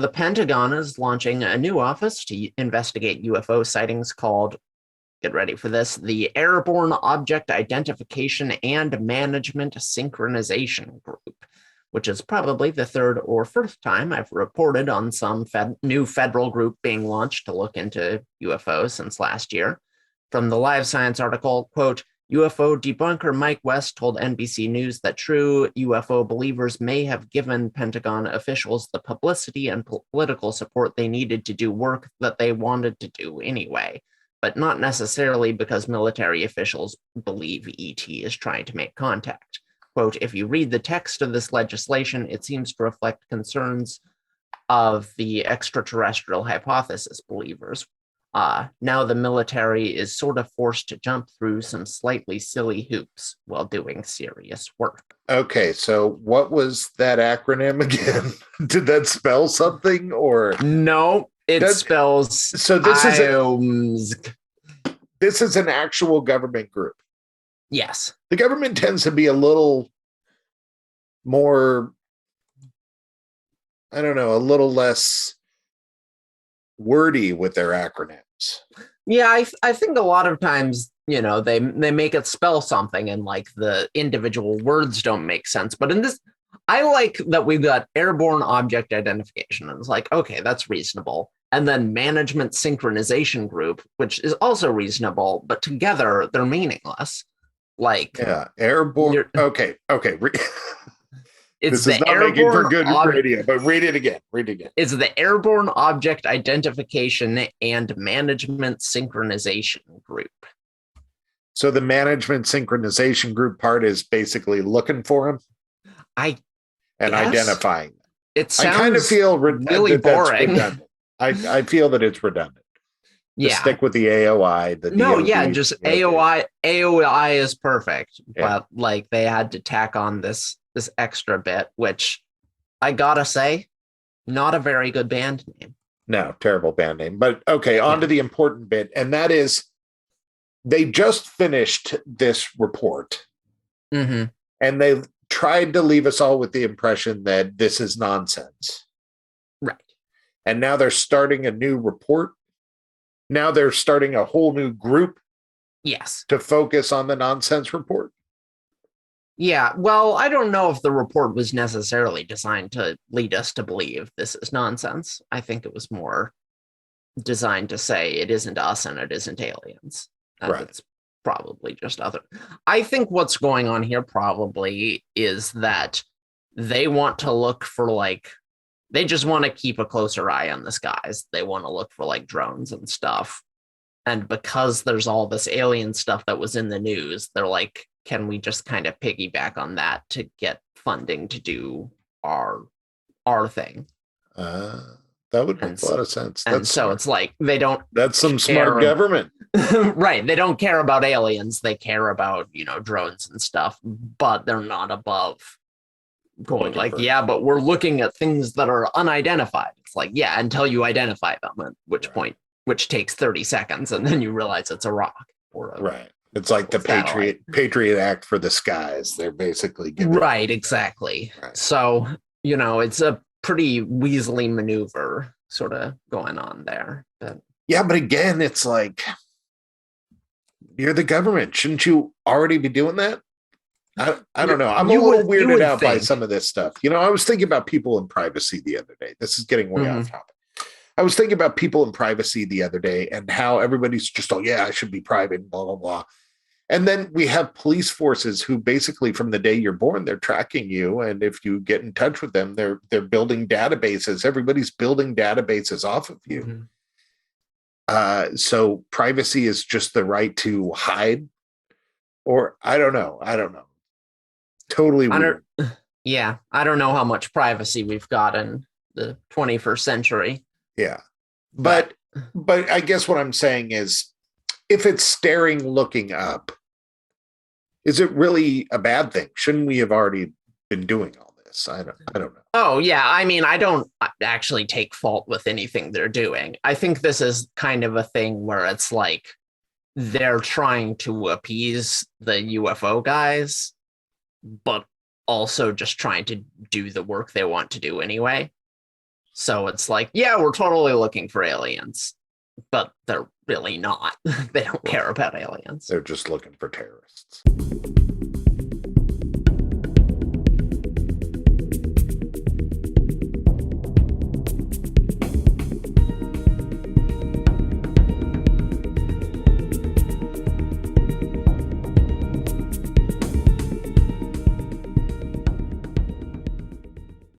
The Pentagon is launching a new office to investigate UFO sightings called, get ready for this, the Airborne Object Identification and Management Synchronization Group, which is probably the third or fourth time I've reported on some new federal group being launched to look into UFOs since last year. From the Live Science article, quote, UFO debunker Mike West told NBC News that true UFO believers may have given Pentagon officials the publicity and political support they needed to do work that they wanted to do anyway, but not necessarily because military officials believe ET is trying to make contact. Quote, if you read the text of this legislation, it seems to reflect concerns of the extraterrestrial hypothesis believers. Now the military is sort of forced to jump through some slightly silly hoops while doing serious work. Okay, so what was that acronym again? Did that spell something or no? It spells. So this is an actual government group. Yes, the government tends to be a little more, I don't know, a little less wordy with their acronyms. Yeah, I think a lot of times, you know, they make it spell something and like the individual words don't make sense. But in this, I like that we've got airborne object identification. And it's like, okay, that's reasonable. And then management synchronization group, which is also reasonable, but together they're meaningless. Like, yeah, airborne. Okay. It's this is not making for good radio, but read it again. It's the Airborne Object Identification and Management Synchronization Group. So the management synchronization group part is basically looking for them and identifying them. It sounds I kind of feel really boring. I feel that it's redundant. Yeah. Stick with the AOI. Just AOI. AOI is perfect, but like they had to tack on this extra bit, which I gotta say, not a very good band name. No, terrible band name. But okay, on to the important bit, and that is they just finished this report, and they tried to leave us all with the impression that this is nonsense. Right. And now they're starting a new report. Now they're starting a whole new group. Yes. To focus on the nonsense report. Yeah, well, I don't know if the report was necessarily designed to lead us to believe this is nonsense. I think it was more designed to say it isn't us and it isn't aliens. Right. It's probably just other. I think what's going on here probably is that they want to look for they just want to keep a closer eye on the skies. They want to look for drones and stuff. And because there's all this alien stuff that was in the news, they're like, can we just kind of piggyback on that to get funding to do our thing? That would make a lot of sense. It's like they don't. That's some smart government. Right. They don't care about aliens. They care about, drones and stuff, but they're not above going but we're looking at things that are unidentified. It's like, until you identify them, at which takes 30 seconds, and then you realize it's a rock. Right. It's like the Patriot Act for the skies. They're basically giving exactly. Right. So, it's a pretty weaselly maneuver sort of going on there. But again, it's like, you're the government. Shouldn't you already be doing that? I don't know. I'm a little weirded out by some of this stuff. I was thinking about people in privacy the other day. This is getting way off topic. I was thinking about people in privacy the other day and how everybody's just, I should be private, blah, blah, blah. And then we have police forces who basically from the day you're born, they're tracking you. And if you get in touch with them, they're building databases. Everybody's building databases off of you. So privacy is just the right to hide, or I don't know. Totally weird. I don't know how much privacy we've got in the 21st century. Yeah. But I guess what I'm saying is, if it's staring looking up, is it really a bad thing? Shouldn't we have already been doing all this? I don't know. Oh, yeah. I mean, I don't actually take fault with anything they're doing. I think this is kind of a thing where it's like they're trying to appease the UFO guys, but also just trying to do the work they want to do anyway. So it's like, yeah, we're totally looking for aliens, but they're really not. They don't care about aliens. They're just looking for terrorists.